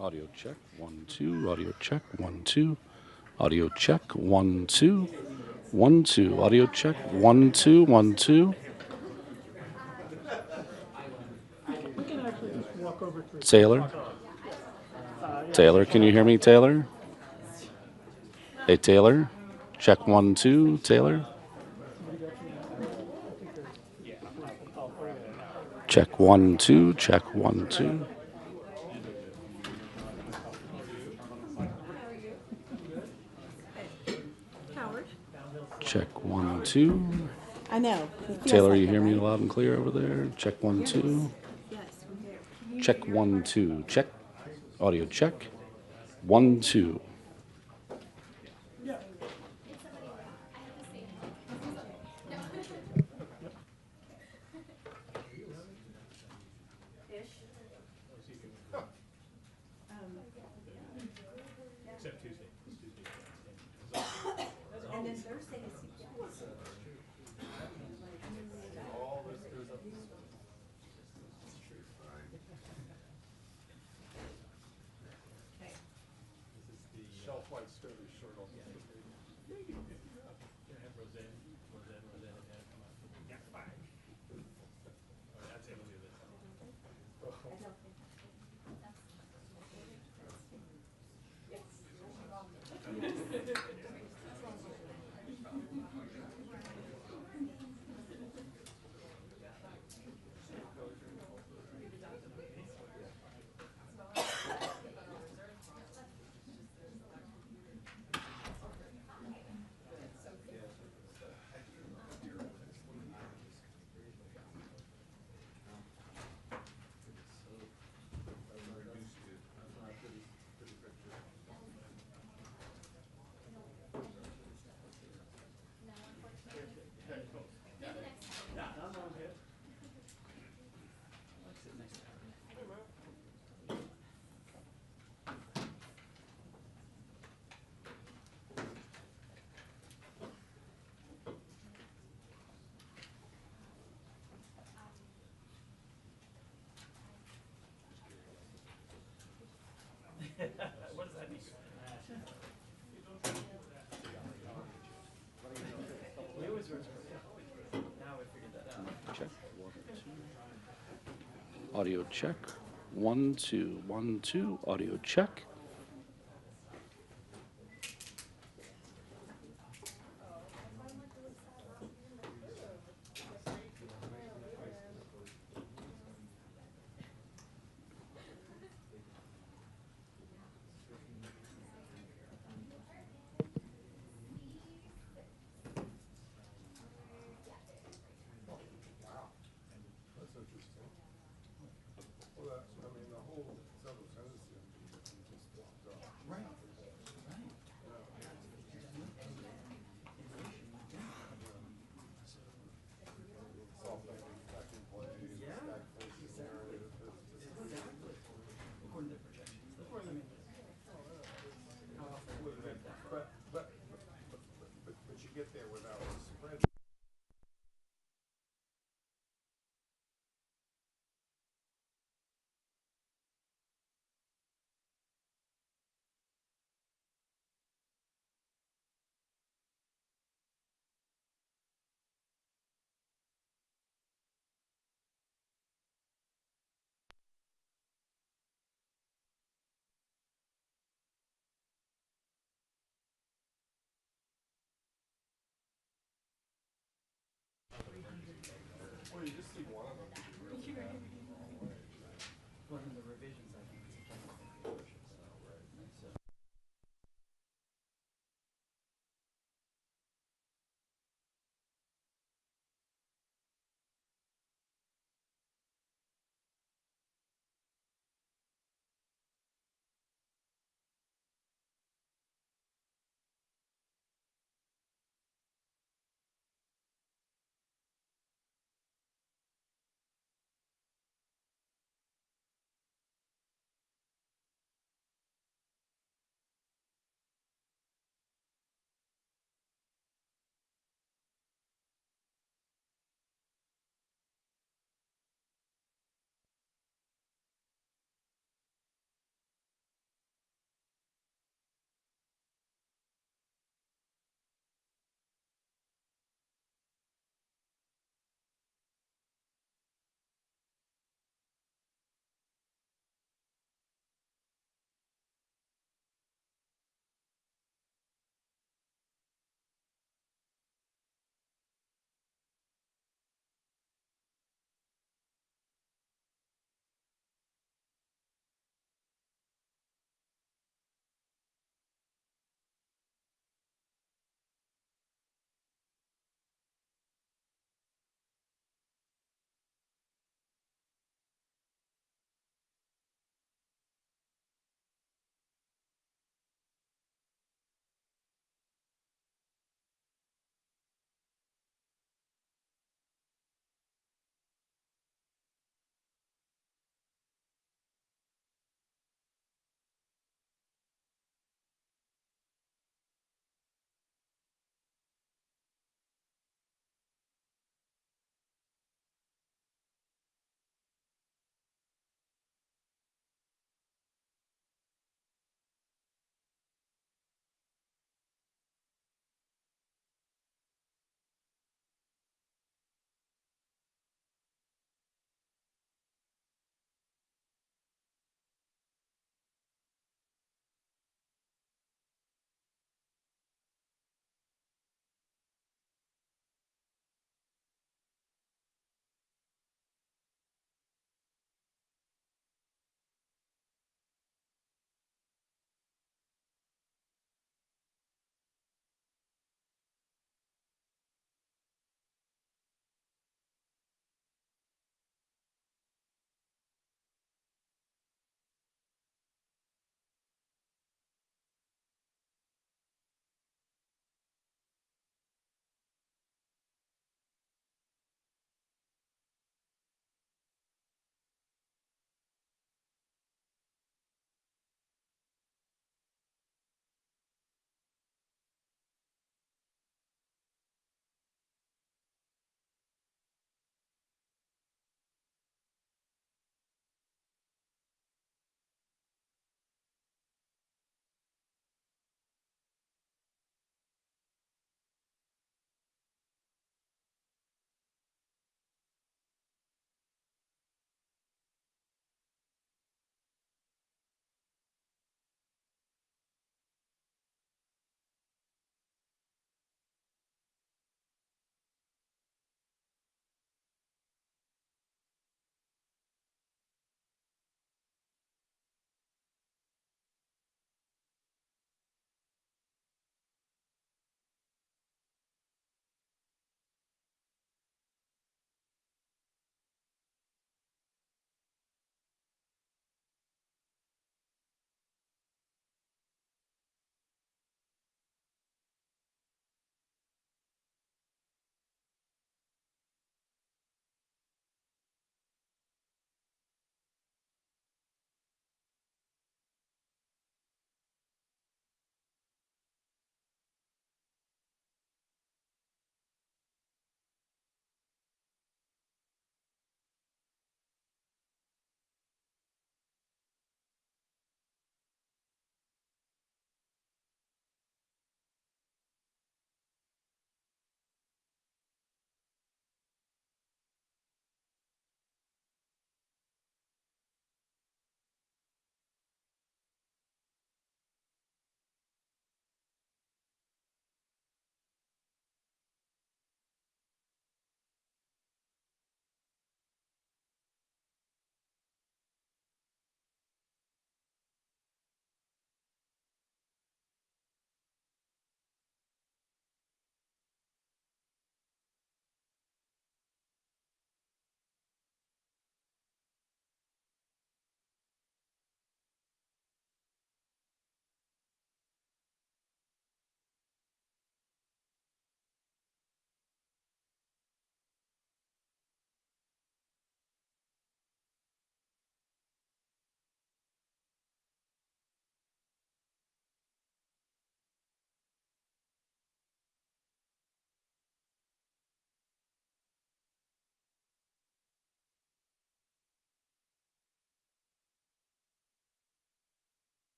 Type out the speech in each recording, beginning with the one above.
Audio check, 1, 2. Audio check, 1, 2. Audio check, 1, 2. 1, 2. Audio check, 1, 2. 1, 2. We can actually just walk over to Taylor? Taylor, can you hear me, Taylor? Hey, Taylor? Check, 1, 2. Taylor? Check, 1, 2. Check, 1, 2. Howard. Check, 1, 2. I know. It feels Taylor, like you it, hear me right? loud and clear over there? Check, 1, 2. Yes, we hear. Check, 1, 2. Check. Audio check. 1, 2. And then Thursday is Shelf white story short on the What does that mean? We always were. Now we figured that out. Check. 1, 2. Audio check. 1, 2. 1, 2. Audio check. That's interesting. Well, I mean, the whole several sentences.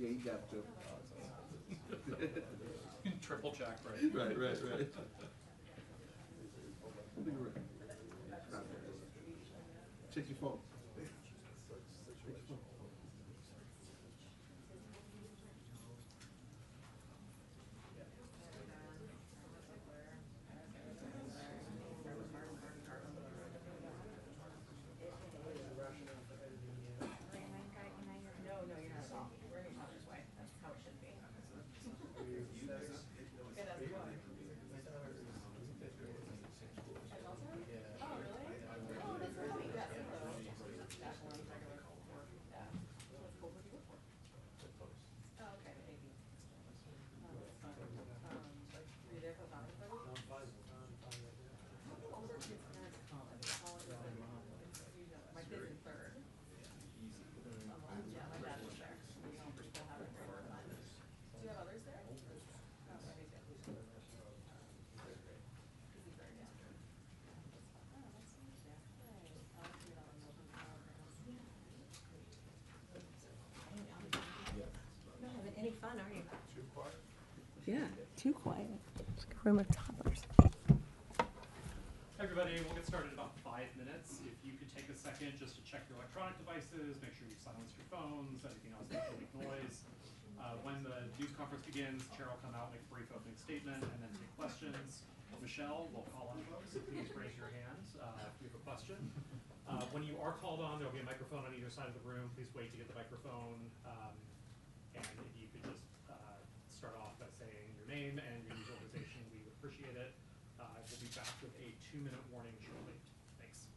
Yeah, you got to. Triple check, right? Right, right, right. Check your phone. Not having any fun, are you? Yeah, too quiet. It's like a room of toddlers. Hi everybody, we'll get started in about 5 minutes. If you could take a second just to check your electronic devices, make sure you've silenced your phones, anything else that will make noise. When the news conference begins, the chair will come out, make a brief opening statement, and then take questions. Michelle will call on folks, so please raise your hand if you have a question. When you are called on, there will be a microphone on either side of the room. Please wait to get the microphone. And if you could just start off by saying your name and your news organization, we would appreciate it. We'll be back with a 2-minute warning shortly. Thanks.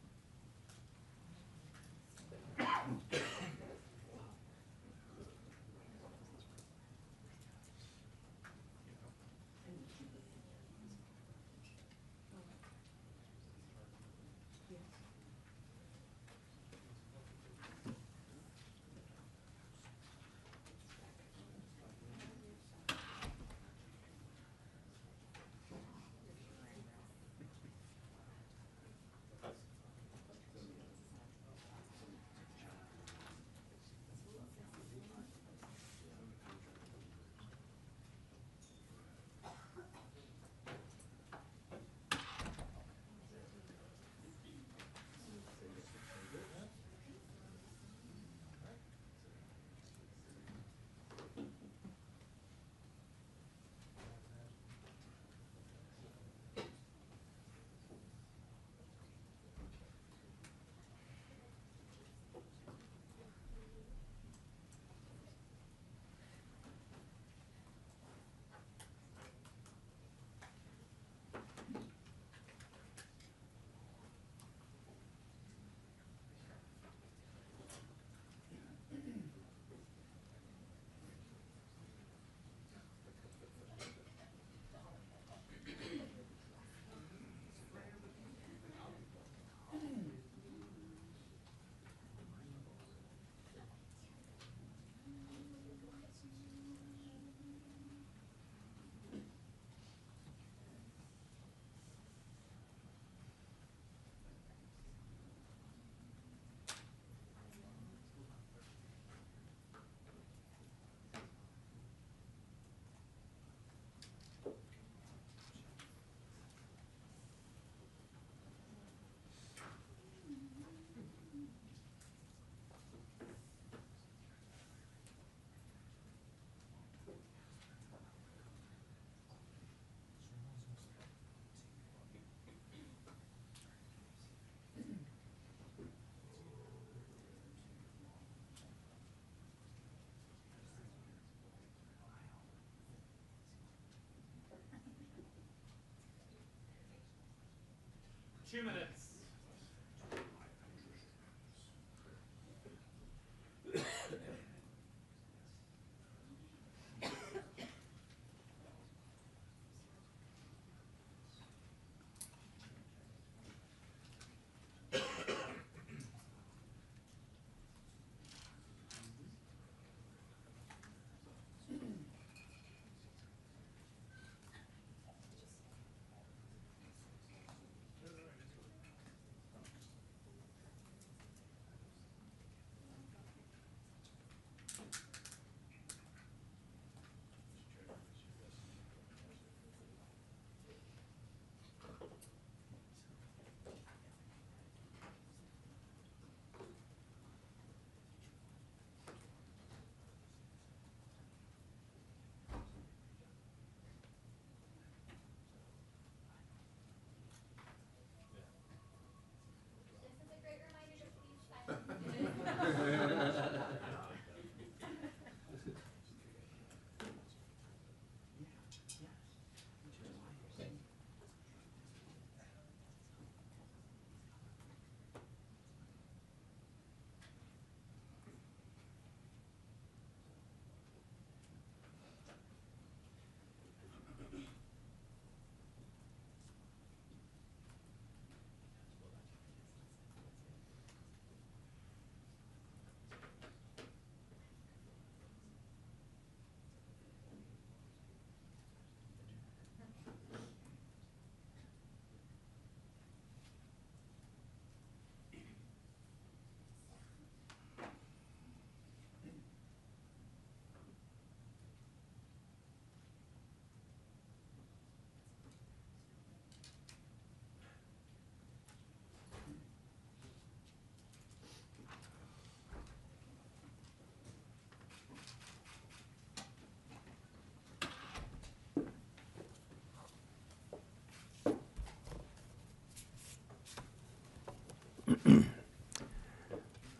Two minutes.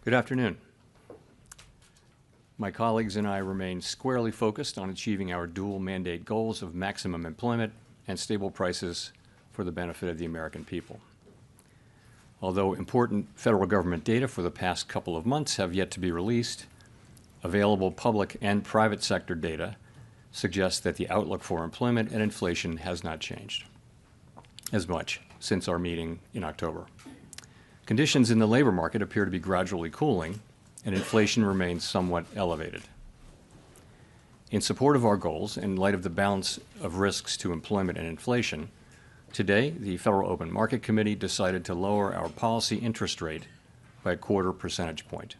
Good afternoon. My colleagues and I remain squarely focused on achieving our dual mandate goals of maximum employment and stable prices for the benefit of the American people. Although important federal government data for the past couple of months have yet to be released, available public and private sector data suggests that the outlook for employment and inflation has not changed as much since our meeting in October. Conditions in the labor market appear to be gradually cooling, and inflation remains somewhat elevated. In support of our goals, in light of the balance of risks to employment and inflation, today the Federal Open Market Committee decided to lower our policy interest rate by a 1/4 percentage point.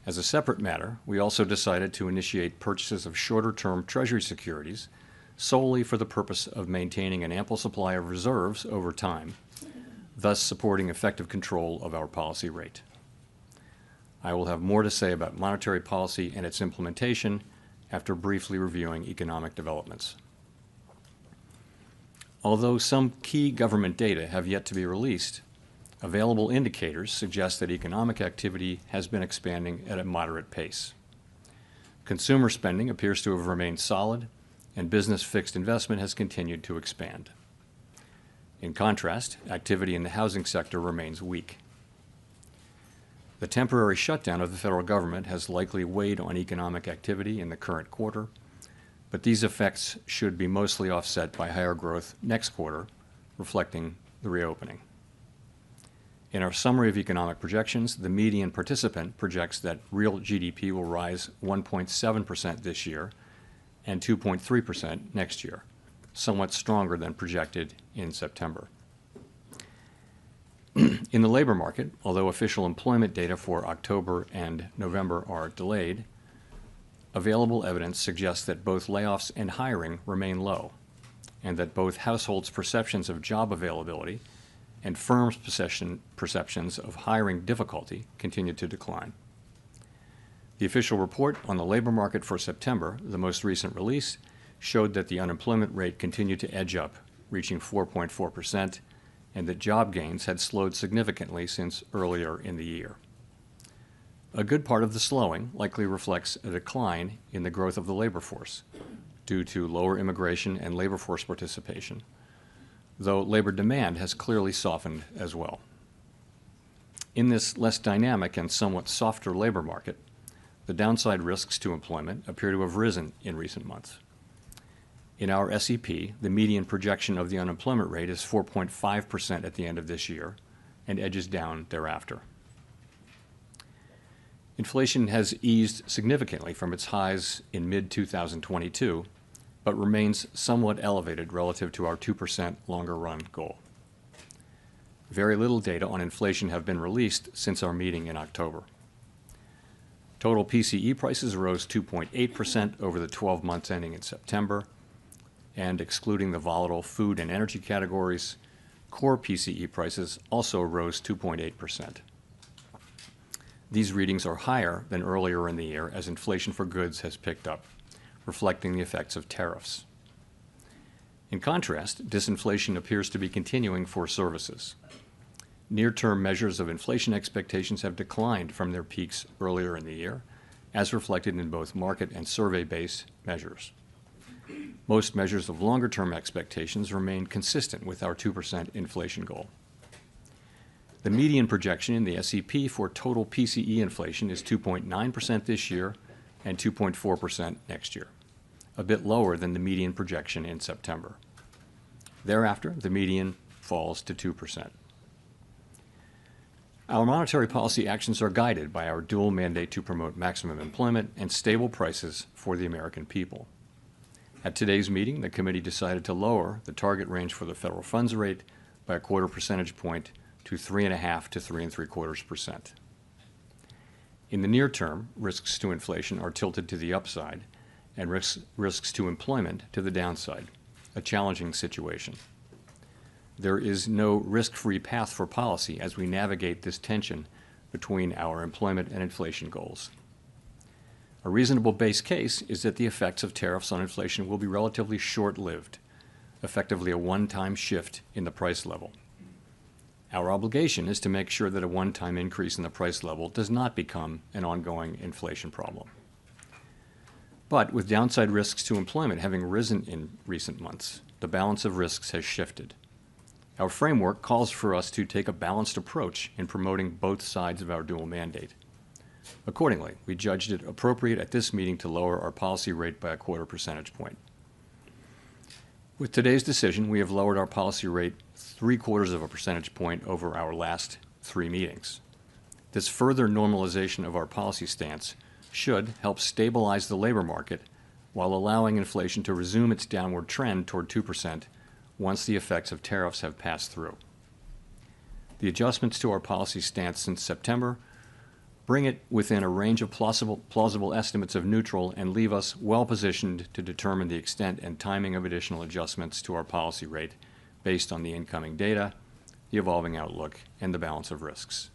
As a separate matter, we also decided to initiate purchases of shorter-term Treasury securities solely for the purpose of maintaining an ample supply of reserves over time, thus supporting effective control of our policy rate. I will have more to say about monetary policy and its implementation after briefly reviewing economic developments. Although some key government data have yet to be released, available indicators suggest that economic activity has been expanding at a moderate pace. Consumer spending appears to have remained solid, and business fixed investment has continued to expand. In contrast, activity in the housing sector remains weak. The temporary shutdown of the federal government has likely weighed on economic activity in the current quarter, but these effects should be mostly offset by higher growth next quarter, reflecting the reopening. In our summary of economic projections, the median participant projects that real GDP will rise 1.7% this year and 2.3% next year, somewhat stronger than projected in September. In the labor market, although official employment data for October and November are delayed, available evidence suggests that both layoffs and hiring remain low, and that both households' perceptions of job availability and firms' perceptions of hiring difficulty continue to decline. The official report on the labor market for September, the most recent release, showed that the unemployment rate continued to edge up, reaching 4.4%, and that job gains had slowed significantly since earlier in the year. A good part of the slowing likely reflects a decline in the growth of the labor force due to lower immigration and labor force participation, though labor demand has clearly softened as well. In this less dynamic and somewhat softer labor market, the downside risks to employment appear to have risen in recent months. In our SEP, the median projection of the unemployment rate is 4.5% at the end of this year and edges down thereafter. Inflation has eased significantly from its highs in mid-2022, but remains somewhat elevated relative to our 2% longer-run goal. Very little data on inflation have been released since our meeting in October. Total PCE prices rose 2.8% over the 12 months ending in September, and excluding the volatile food and energy categories, core PCE prices also rose 2.8%. These readings are higher than earlier in the year as inflation for goods has picked up, reflecting the effects of tariffs. In contrast, disinflation appears to be continuing for services. Near-term measures of inflation expectations have declined from their peaks earlier in the year, as reflected in both market and survey-based measures. Most measures of longer-term expectations remain consistent with our 2% inflation goal. The median projection in the SEP for total PCE inflation is 2.9% this year and 2.4% next year, a bit lower than the median projection in September. Thereafter, the median falls to 2%. Our monetary policy actions are guided by our dual mandate to promote maximum employment and stable prices for the American people. At today's meeting, the committee decided to lower the target range for the federal funds rate by a 1/4 percentage point to 3.5 to 3.75%. In the near term, risks to inflation are tilted to the upside and risks to employment to the downside, a challenging situation. There is no risk-free path for policy as we navigate this tension between our employment and inflation goals. A reasonable base case is that the effects of tariffs on inflation will be relatively short-lived, effectively a one-time shift in the price level. Our obligation is to make sure that a one-time increase in the price level does not become an ongoing inflation problem. But with downside risks to employment having risen in recent months, the balance of risks has shifted. Our framework calls for us to take a balanced approach in promoting both sides of our dual mandate. Accordingly, we judged it appropriate at this meeting to lower our policy rate by a 1/4 percentage point. With today's decision, we have lowered our policy rate 3/4 of a percentage point over our last 3 meetings. This further normalization of our policy stance should help stabilize the labor market while allowing inflation to resume its downward trend toward 2% once the effects of tariffs have passed through. The adjustments to our policy stance since September bring it within a range of plausible estimates of neutral and leave us well positioned to determine the extent and timing of additional adjustments to our policy rate based on the incoming data, the evolving outlook, and the balance of risks.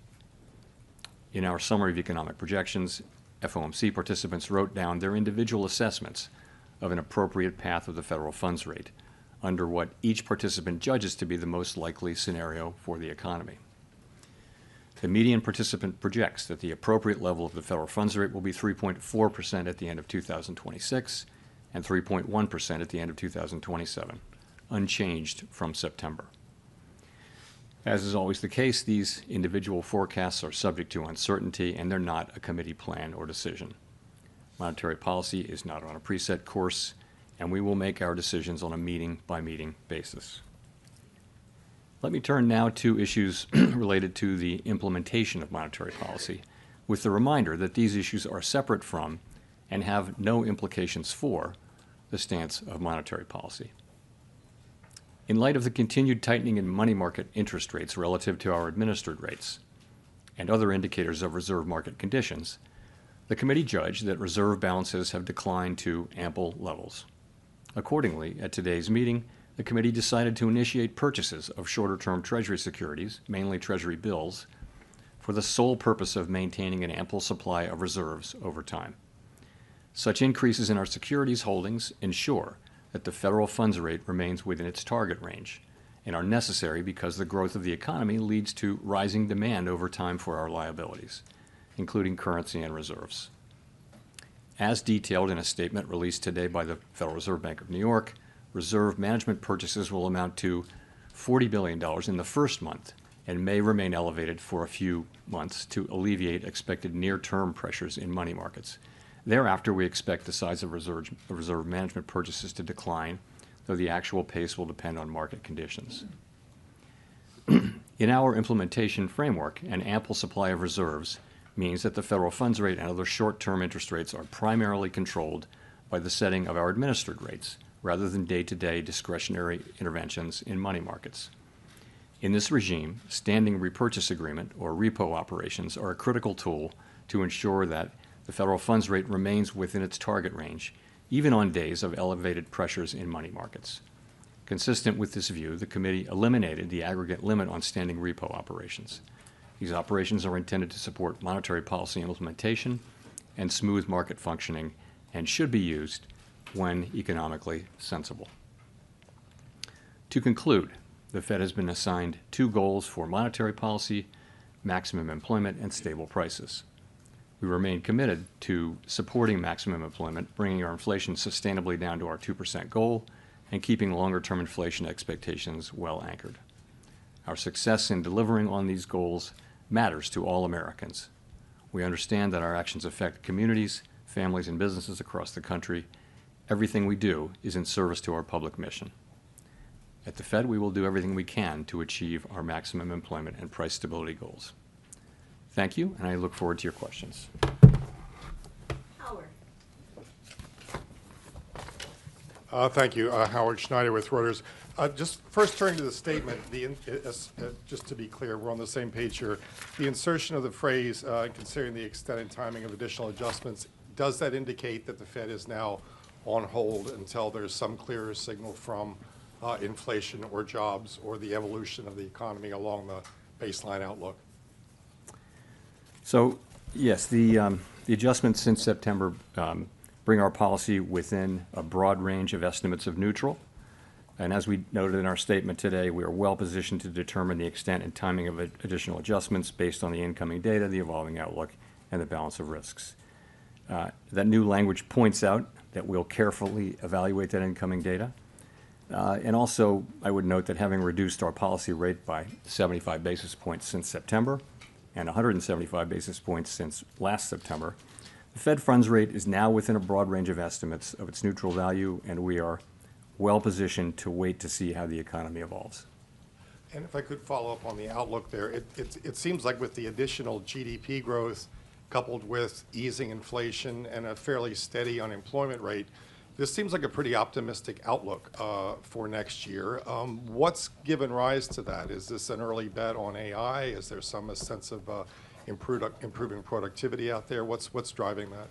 In our summary of economic projections, FOMC participants wrote down their individual assessments of an appropriate path of the federal funds rate under what each participant judges to be the most likely scenario for the economy. The median participant projects that the appropriate level of the federal funds rate will be 3.4% at the end of 2026 and 3.1% at the end of 2027, unchanged from September. As is always the case, these individual forecasts are subject to uncertainty, and they're not a committee plan or decision. Monetary policy is not on a preset course, and we will make our decisions on a meeting-by-meeting basis. Let me turn now to issues related to the implementation of monetary policy, with the reminder that these issues are separate from and have no implications for the stance of monetary policy. In light of the continued tightening in money market interest rates relative to our administered rates and other indicators of reserve market conditions, the committee judged that reserve balances have declined to ample levels. Accordingly, at today's meeting, the committee decided to initiate purchases of shorter-term Treasury securities, mainly Treasury bills, for the sole purpose of maintaining an ample supply of reserves over time. Such increases in our securities holdings ensure that the federal funds rate remains within its target range and are necessary because the growth of the economy leads to rising demand over time for our liabilities, including currency and reserves. As detailed in a statement released today by the Federal Reserve Bank of New York, reserve management purchases will amount to $40 billion in the first month and may remain elevated for a few months to alleviate expected near-term pressures in money markets. Thereafter, we expect the size of reserve management purchases to decline, though the actual pace will depend on market conditions. In our implementation framework, an ample supply of reserves means that the federal funds rate and other short-term interest rates are primarily controlled by the setting of our administered rates, rather than day-to-day discretionary interventions in money markets. In this regime, standing repurchase agreement, or repo operations, are a critical tool to ensure that the federal funds rate remains within its target range, even on days of elevated pressures in money markets. Consistent with this view, the committee eliminated the aggregate limit on standing repo operations. These operations are intended to support monetary policy implementation and smooth market functioning and should be used when economically sensible. To conclude, the Fed has been assigned 2 goals for monetary policy: maximum employment and stable prices. We remain committed to supporting maximum employment, bringing our inflation sustainably down to our 2% goal, and keeping longer-term inflation expectations well anchored. Our success in delivering on these goals matters to all Americans. We understand that our actions affect communities, families, and businesses across the country. Everything we do is in service to our public mission. At the Fed, we will do everything we can to achieve our maximum employment and price stability goals. Thank you, and I look forward to your questions. Howard. Thank you. Howard Schneider with Reuters. Just first turning to the statement, just to be clear, we're on the same page here. The insertion of the phrase, considering the extent and timing of additional adjustments, does that indicate that the Fed is now on hold until there's some clearer signal from inflation or jobs or the evolution of the economy along the baseline outlook? So, yes, the adjustments since September bring our policy within a broad range of estimates of neutral. And as we noted in our statement today, we are well positioned to determine the extent and timing of additional adjustments based on the incoming data, the evolving outlook, and the balance of risks. That new language points out that we'll carefully evaluate that incoming data. And also, I would note that having reduced our policy rate by 75 basis points since September and 175 basis points since last September, the Fed funds rate is now within a broad range of estimates of its neutral value, and we are well positioned to wait to see how the economy evolves. And if I could follow up on the outlook there, it seems like with the additional GDP growth coupled with easing inflation and a fairly steady unemployment rate, this seems like a pretty optimistic outlook for next year. What's given rise to that? Is this an early bet on AI? Is there some sense of improving productivity out there? What's driving that?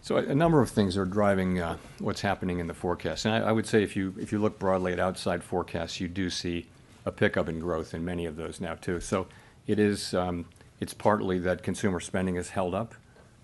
So a number of things are driving what's happening in the forecast. And I would say if you look broadly at outside forecasts, you do see a pickup in growth in many of those now too. So it's partly that consumer spending has held up.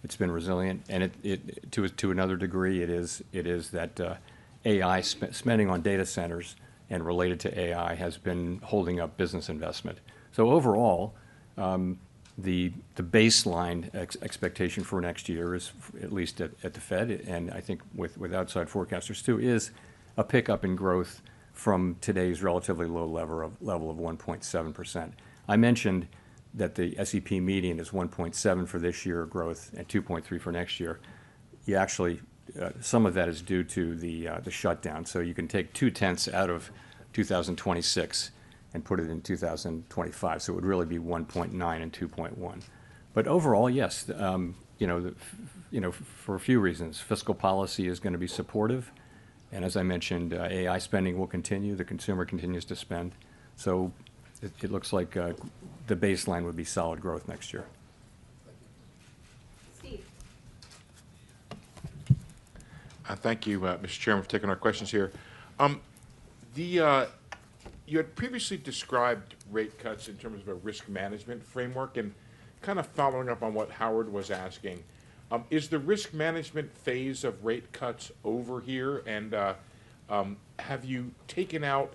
It's been resilient, and it to another degree, it is that AI spending on data centers and related to AI has been holding up business investment. So overall, the baseline expectation for next year is, at least at the Fed, and I think with outside forecasters too, is a pickup in growth from today's relatively low level of 1.7%. I mentioned that the SEP median is 1.7 for this year growth and 2.3 for next year. You actually, some of that is due to the shutdown. So you can take 0.2 out of 2026 and put it in 2025. So it would really be 1.9 and 2.1. But overall, yes, for a few reasons, fiscal policy is going to be supportive. And as I mentioned, AI spending will continue. The consumer continues to spend. So it looks like the baseline would be solid growth next year. Steve. Thank you, Mr. Chairman, for taking our questions here. You had previously described rate cuts in terms of a risk management framework, and kind of following up on what Howard was asking, is the risk management phase of rate cuts over here, and have you taken out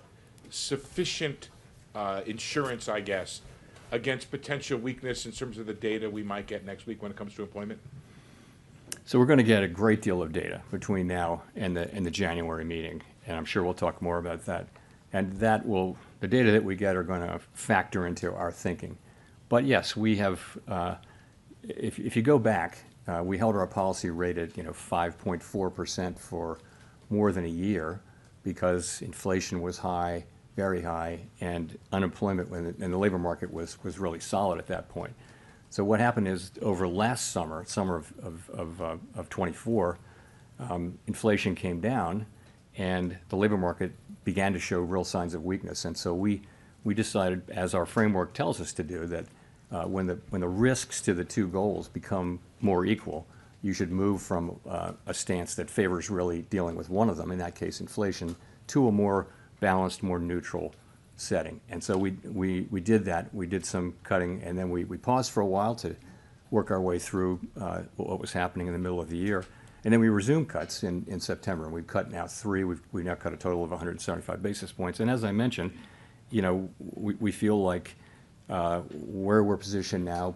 sufficient insurance, I guess, against potential weakness in terms of the data we might get next week when it comes to employment? So we're going to get a great deal of data between now and the January meeting, and I'm sure we'll talk more about that. And the data that we get are going to factor into our thinking. But yes, we have, if you go back, we held our policy rate at 5.4% for more than a year because inflation was high, very high, and unemployment and the labor market was really solid at that point. So what happened is over last summer of 24, inflation came down and the labor market began to show real signs of weakness. And so we decided, as our framework tells us to do, that when the risks to the two goals become more equal, you should move from a stance that favors really dealing with one of them, in that case inflation, to a more balanced, more neutral setting. And so we did that. We did some cutting, and then we paused for a while to work our way through what was happening in the middle of the year. And then we resumed cuts in September, and we've cut now 3. We've now cut a total of 175 basis points. And as I mentioned, we feel like where we're positioned now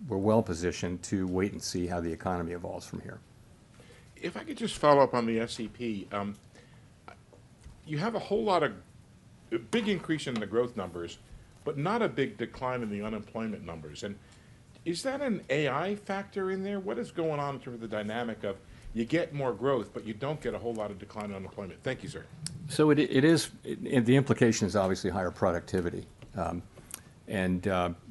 we're well positioned to wait and see how the economy evolves from here. If I could just follow up on the SEP, you have a whole lot of big increase in the growth numbers, but not a big decline in the unemployment numbers. And is that an AI factor in there? What is going on in terms of the dynamic of you get more growth, but you don't get a whole lot of decline in unemployment? Thank you, sir. So the implication is obviously higher productivity. And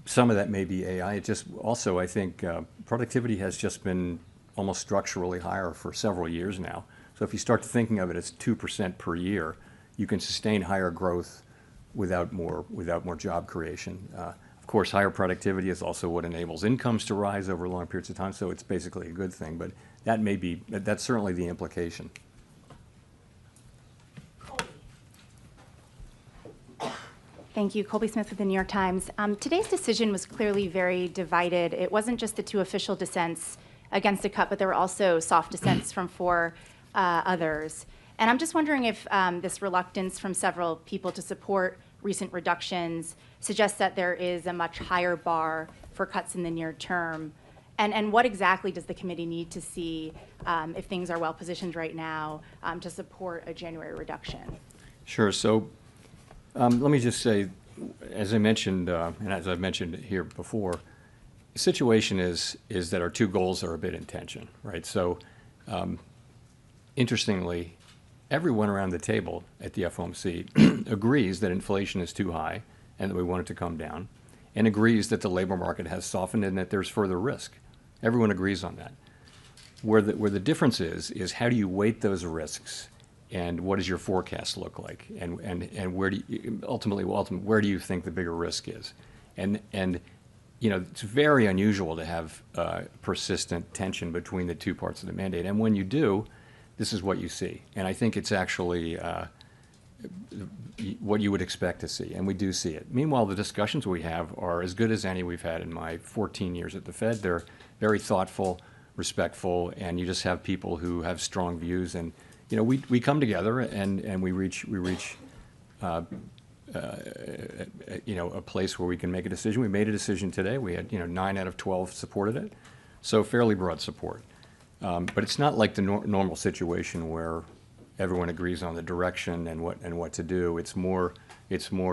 some of that may be AI. It just also, I think, productivity has just been almost structurally higher for several years now. So if you start thinking of it as 2% per year, you can sustain higher growth without more job creation. Of course, higher productivity is also what enables incomes to rise over long periods of time, so it's basically a good thing. But that's certainly the implication. Thank you. Colby Smith with the New York Times. Today's decision was clearly very divided. It wasn't just the 2 official dissents against the cut, but there were also soft dissents from 4 others. And I'm just wondering if this reluctance from several people to support recent reductions suggests that there is a much higher bar for cuts in the near term. And what exactly does the committee need to see if things are well positioned right now to support a January reduction? Sure. So let me just say, as I mentioned, and as I've mentioned here before, the situation is that our two goals are a bit in tension, right? So interestingly, everyone around the table at the FOMC agrees that inflation is too high and that we want it to come down, and agrees that the labor market has softened and that there's further risk. Everyone agrees on that. Where the difference is how do you weight those risks, and what does your forecast look like, and where do you, ultimately where do you think the bigger risk is, and you know, it's very unusual to have persistent tension between the two parts of the mandate, and when you do, this is what you see, and I think it's actually what you would expect to see, and we do see it. Meanwhile, the discussions we have are as good as any we've had in my 14 years at the Fed. They're very thoughtful, respectful, and you just have people who have strong views, and you know, we come together and we reach you know, a place where we can make a decision. We made a decision today. We had, you know, 9 out of 12 supported it, so fairly broad support. But it's not like the normal situation where everyone agrees on the direction and what to do. It's more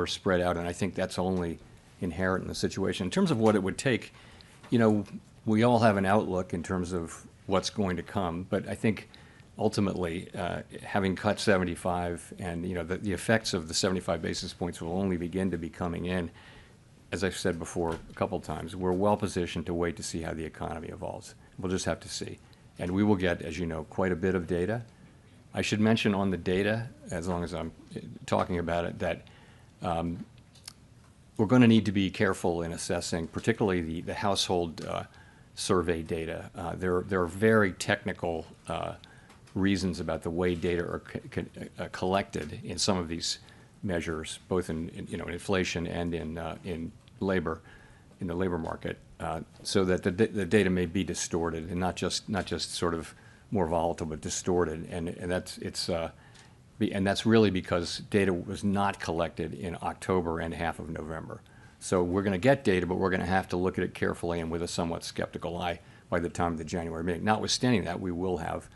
spread out, and I think that's only inherent in the situation. In terms of what it would take, you know, we all have an outlook in terms of what's going to come, but I think ultimately, having cut 75 and, you know, the effects of the 75 basis points will only begin to be coming in. As I've said before a couple times, we're well positioned to wait to see how the economy evolves. We'll just have to see. And we will get, as you know, quite a bit of data. I should mention on the data, as long as I'm talking about it, that we're going to need to be careful in assessing, particularly the household survey data. There are very technical reasons about the way data are collected in some of these measures, both in you know, inflation and in labor, in the labor market, so that the data may be distorted and not just sort of more volatile, but distorted, and that's really because data was not collected in October and half of November. So we're going to get data, but we're going to have to look at it carefully and with a somewhat skeptical eye by the time of the January meeting. Notwithstanding that, we will have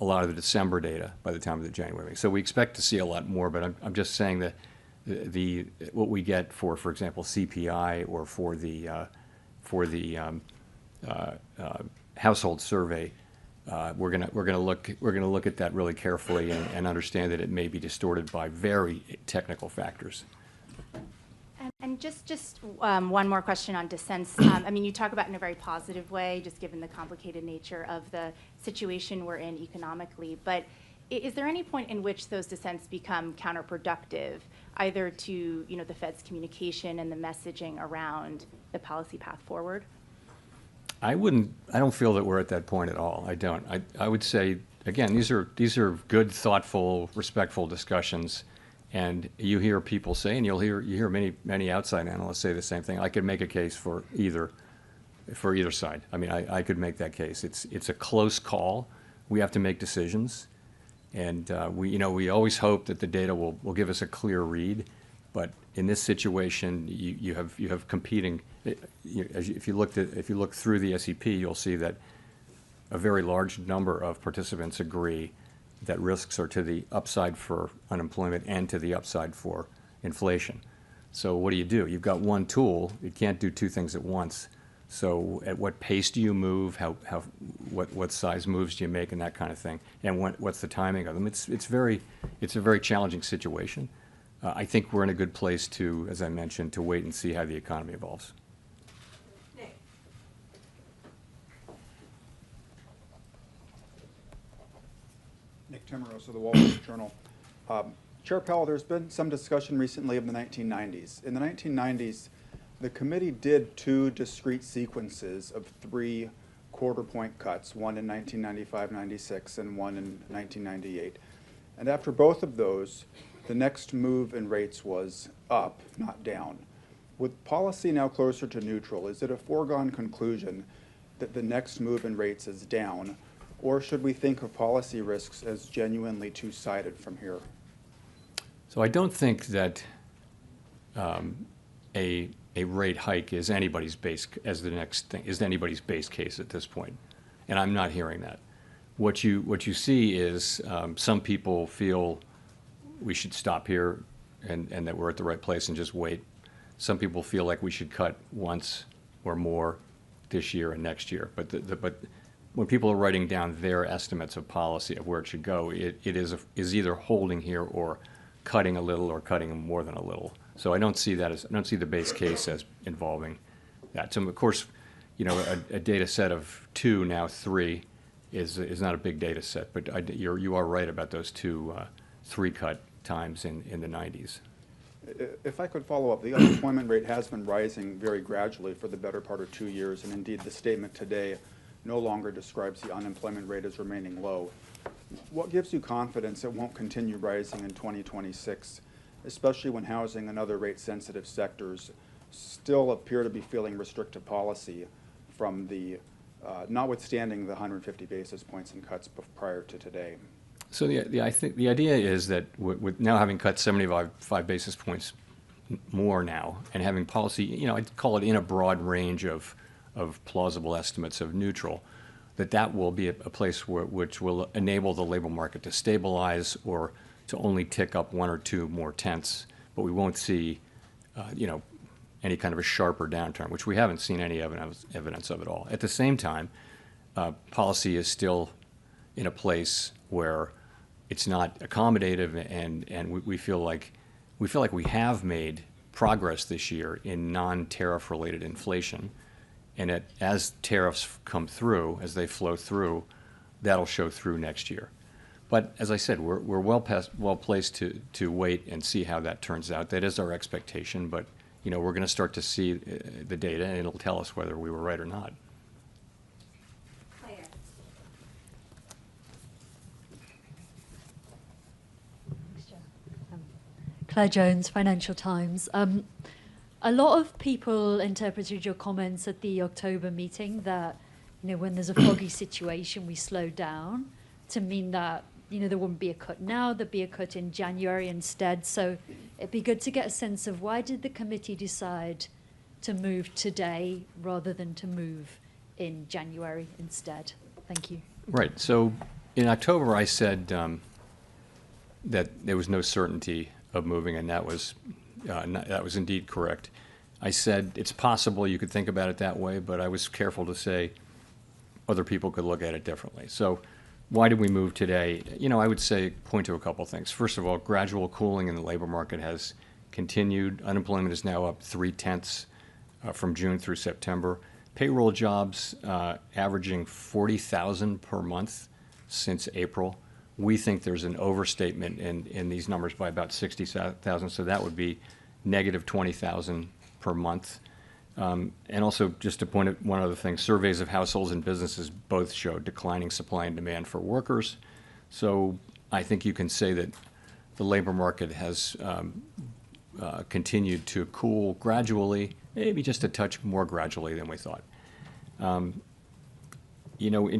a lot of the December data by the time of the January meeting. So we expect to see a lot more, but I'm just saying that what we get for example, CPI or for the household survey, we're gonna look at that really carefully and understand that it may be distorted by very technical factors. And just one more question on dissents. I mean, you talk about it in a very positive way, just given the complicated nature of the situation we're in economically. But is there any point in which those dissents become counterproductive, either to, you know, the Fed's communication and the messaging around the policy path forward? I don't feel that we're at that point at all. I don't. I would say, again, these are good, thoughtful, respectful discussions. And you hear people say, and you hear many outside analysts say the same thing. I could make a case for either side. I mean, I could make that case. It's a close call. We have to make decisions, and we always hope that the data will give us a clear read. But in this situation, you have competing. If you look through the SEP, you'll see that a very large number of participants agree that risks are to the upside for unemployment and to the upside for inflation. So what do? You've got one tool. You can't do two things at once. So at what pace do you move? What size moves do you make, and that kind of thing? And what's the timing of them? It's a very challenging situation. I think we're in a good place to, as I mentioned, to wait and see how the economy evolves. Nick Timmeros of the Wall Street Journal. Chair Powell, there's been some discussion recently of the 1990s. In the 1990s, the committee did 2 discrete sequences of 3 quarter-point cuts, one in 1995-96 and one in 1998. And after both of those, the next move in rates was up, not down. With policy now closer to neutral, is it a foregone conclusion that the next move in rates is down? Or should we think of policy risks as genuinely two-sided from here? So I don't think that a rate hike is anybody's base case at this point, and I'm not hearing that. What you see is some people feel we should stop here and that we're at the right place and just wait. Some people feel like we should cut once or more this year and next year. But when people are writing down their estimates of policy of where it should go, it is either holding here or cutting a little or cutting more than a little. So I don't see the base case as involving that. So of course, a data set of 2, now 3, is not a big data set. But you are right about those 2 3-cut times in the 90s. If I could follow up, the unemployment rate has been rising very gradually for the better part of 2 years, and indeed the statement today no longer describes the unemployment rate as remaining low. What gives you confidence it won't continue rising in 2026, especially when housing and other rate-sensitive sectors still appear to be feeling restrictive policy from the, notwithstanding the 150 basis points in cuts prior to today? So I think the idea is that with now having cut 75 basis points more now and having policy, I'd call it in a broad range of plausible estimates of neutral, that will be a place which will enable the labor market to stabilize or to only tick up 1 or 2 more tenths, but we won't see, any kind of a sharper downturn, which we haven't seen any evidence of at all. At the same time, policy is still in a place where it's not accommodative, and we feel like we have made progress this year in non-tariff related inflation, and as tariffs come through, as they flow through, that'll show through next year. But as I said, we're well placed to wait and see how that turns out. That is our expectation, but we're going to start to see the data, and it'll tell us whether we were right or not. Claire Jones, Financial Times. A lot of people interpreted your comments at the October meeting that, when there's a foggy situation, we slow down, to mean that, there wouldn't be a cut now, there'd be a cut in January instead. So it'd be good to get a sense of why did the committee decide to move today rather than to move in January instead? Thank you. Right. So in October, I said that there was no certainty of moving, and that was indeed correct. I said it's possible you could think about it that way, but I was careful to say other people could look at it differently. So why did we move today? I would say point to a couple things. First of all, gradual cooling in the labor market has continued. Unemployment is now up 0.3 from June through September. Payroll jobs averaging 40,000 per month since April. We think there's an overstatement in these numbers by about 60,000, so that would be negative 20,000 per month. And also, just to point out one other thing, surveys of households and businesses both show declining supply and demand for workers. So I think you can say that the labor market has continued to cool gradually, maybe just a touch more gradually than we thought. In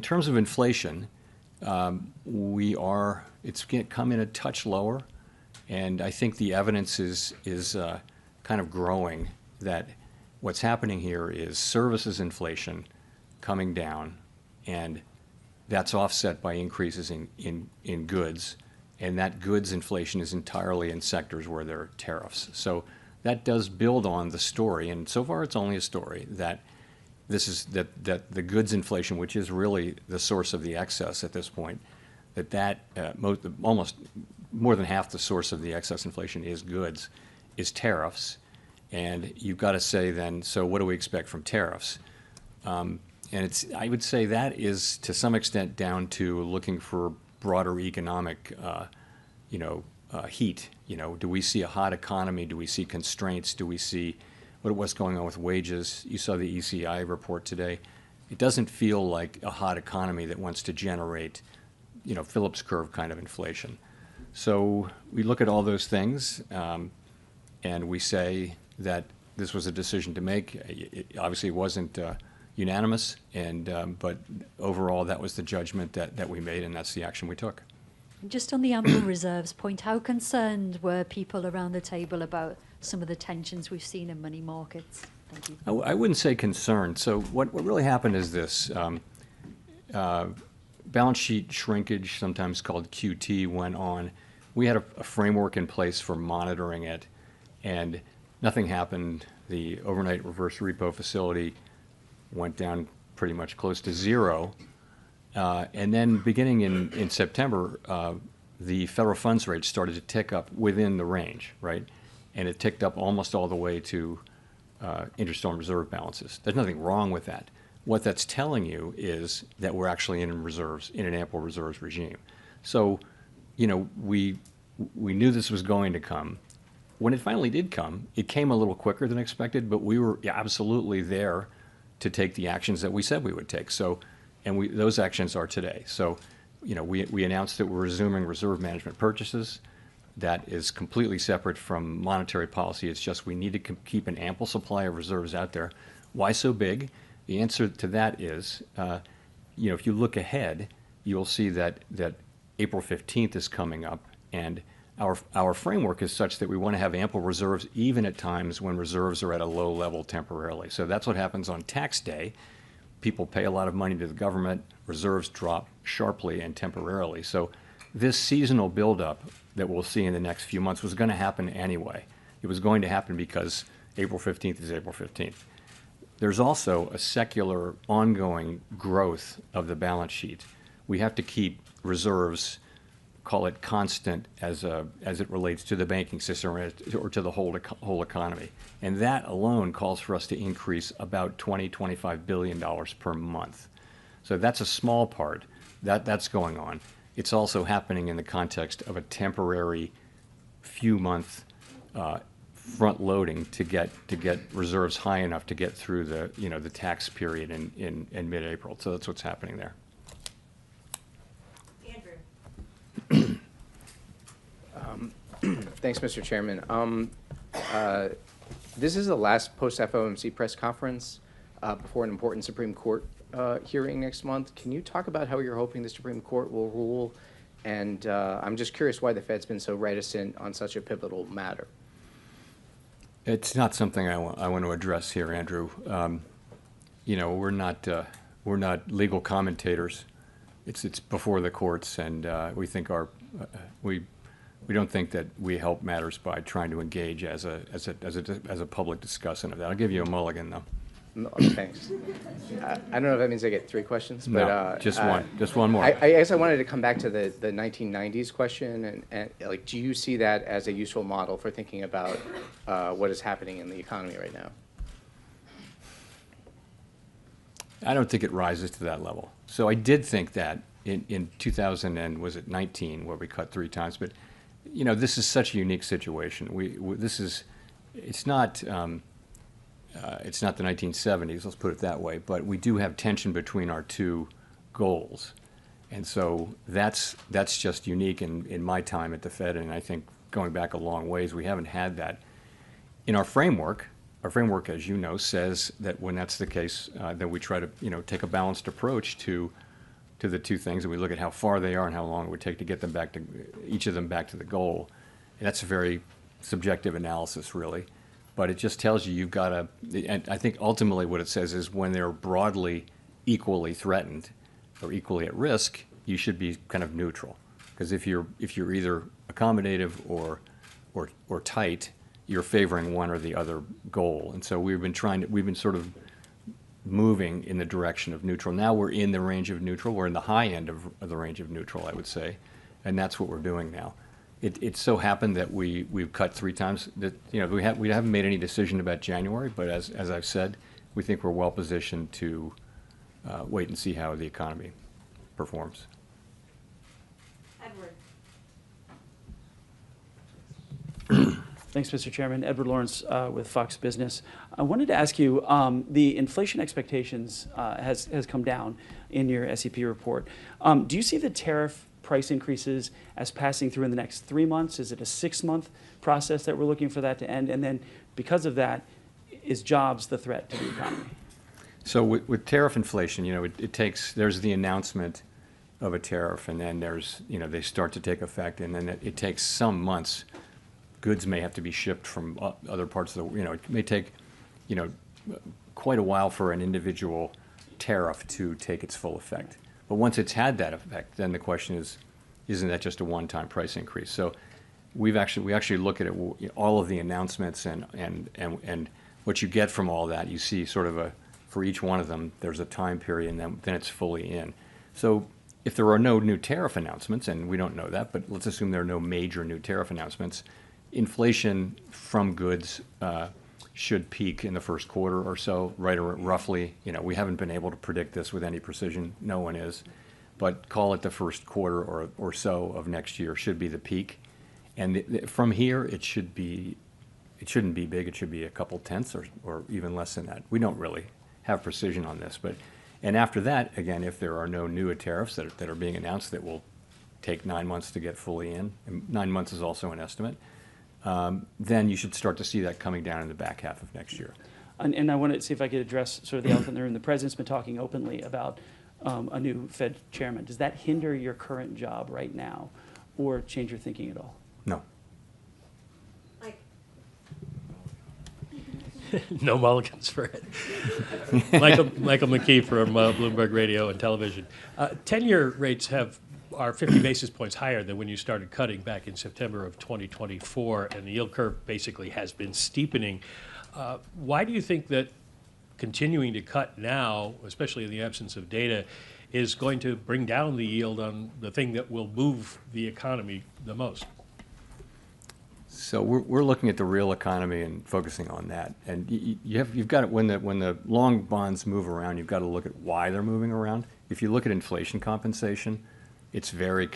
terms of inflation, it's come in a touch lower, and I think the evidence is kind of growing that what's happening here is services inflation coming down, and that's offset by increases in goods, and that goods inflation is entirely in sectors where there are tariffs. So that does build on the story, and so far it's only a story, that that the goods inflation, which is really the source of the excess at this point, almost more than half the source of the excess inflation is goods, is tariffs. And you've got to say then, so what do we expect from tariffs? And I would say that is to some extent down to looking for broader economic, heat. Do we see a hot economy? Do we see constraints? Do we see what's going on with wages? You saw the ECI report today. It doesn't feel like a hot economy that wants to generate, Phillips curve kind of inflation. So we look at all those things, and we say that this was a decision to make. It obviously wasn't unanimous, but overall, that was the judgment that we made, and that's the action we took. Just on the ample reserves point, how concerned were people around the table about some of the tensions we've seen in money markets? Thank you. I wouldn't say concerned. So what really happened is this. Balance sheet shrinkage, sometimes called QT, went on. We had a framework in place for monitoring it, and nothing happened. The overnight reverse repo facility went down pretty much close to zero. And then beginning in September, the federal funds rate started to tick up within the range, right? And it ticked up almost all the way to interest-on reserve balances. There's nothing wrong with that. What that's telling you is that we're actually in reserves, in an ample reserves regime. So, you know, we knew this was going to come. When it finally did come, it came a little quicker than expected, but we were absolutely there to take the actions that we said we would take. So, and those actions are today. So, you know, we announced that we're resuming reserve management purchases. That is completely separate from monetary policy. It's just we need to keep an ample supply of reserves out there. Why so big? The answer to that is, you know, if you look ahead, you'll see that April 15th is coming up, and our framework is such that we want to have ample reserves even at times when reserves are at a low level temporarily. So that's what happens on tax day. People pay a lot of money to the government, reserves drop sharply and temporarily. So this seasonal buildup that we'll see in the next few months was going to happen anyway. It was going to happen because April 15th is April 15th. There's also a secular ongoing growth of the balance sheet. We have to keep reserves, call it constant as it relates to the banking system or to the whole economy. And that alone calls for us to increase about $20–25 billion per month. So that's a small part. That's going on. It's also happening in the context of a temporary few-month front loading to get reserves high enough to get through the tax period in mid-April. So that's what's happening there. Andrew. Thanks, Mr. Chairman. This is the last post-FOMC press conference before an important Supreme Court hearing next month. Can you talk about how you're hoping the Supreme Court will rule? And I'm just curious why the Fed's been so reticent on such a pivotal matter. It's not something I want to address here, Andrew. You know, we're not legal commentators. It's before the courts, and we don't think that we help matters by trying to engage as a public discussion of that. I'll give you a mulligan, though. No, thanks. I don't know if that means I get 3 questions, but no, just one more. I guess I wanted to come back to the 1990s question, and like, do you see that as a useful model for thinking about what is happening in the economy right now? I don't think it rises to that level. So I did think that in 2019, where we cut 3 times, but you know, this is such a unique situation. It's not the 1970s, let's put it that way, but we do have tension between our 2 goals. And so that's just unique in my time at the Fed, and I think going back a long ways, we haven't had that. In our framework, as you know, says that when that's the case, that we try to, you know, take a balanced approach to the 2 things, and we look at how far they are and how long it would take to get them back to, each of them back to the goal. And that's a very subjective analysis, really. But it just tells you you've got to, and I think ultimately what it says is when they're broadly equally threatened or equally at risk, you should be kind of neutral. Because if you're either accommodative or tight, you're favoring one or the other goal. And so we've been sort of moving in the direction of neutral. Now we're in the range of neutral. We're in the high end of the range of neutral, I would say. And that's what we're doing now. It so happened that we've cut 3 times. That, you know, we haven't made any decision about January, but as I've said, we think we're well positioned to wait and see how the economy performs. Edward. Thanks, Mr. Chairman. Edward Lawrence with Fox Business. I wanted to ask you, the inflation expectations has come down in your SEP report. Do you see the tariff price increases as passing through in the next 3 months? Is it a 6-month process that we're looking for that to end? And then because of that, is jobs the threat to the economy? So with tariff inflation, it takes, there's the announcement of a tariff, and then there's, they start to take effect, and then it takes some months. Goods may have to be shipped from other parts of the, it may take, quite a while for an individual tariff to take its full effect. But once it's had that effect, then the question is, isn't that just a one-time price increase? So we actually look at it, all of the announcements and what you get from all that. You see sort of for each one of them, there's a time period, and then it's fully in. So if there are no new tariff announcements, and we don't know that, but let's assume there are no major new tariff announcements, inflation from goods should peak in the first quarter or so, right, or roughly. We haven't been able to predict this with any precision. No one is. But call it the first quarter or so of next year should be the peak. And from here, it shouldn't be big. It should be a couple tenths or even less than that. We don't really have precision on this. And after that, again, if there are no new tariffs that are being announced that will take 9 months to get fully in, and 9 months is also an estimate, then you should start to see that coming down in the back half of next year. And I want to see if I could address sort of the elephant in the room. The president's been talking openly about a new Fed chairman. Does that hinder your current job right now or change your thinking at all? No. No mulligans for it. Michael McKee from Bloomberg Radio and Television. 10-year rates are 50 basis points higher than when you started cutting back in September of 2024, and the yield curve basically has been steepening. Why do you think that continuing to cut now, especially in the absence of data, is going to bring down the yield on the thing that will move the economy the most? So we're looking at the real economy and focusing on that. And you've got it when the long bonds move around, you've got to look at why they're moving around. If you look at inflation compensation, it's very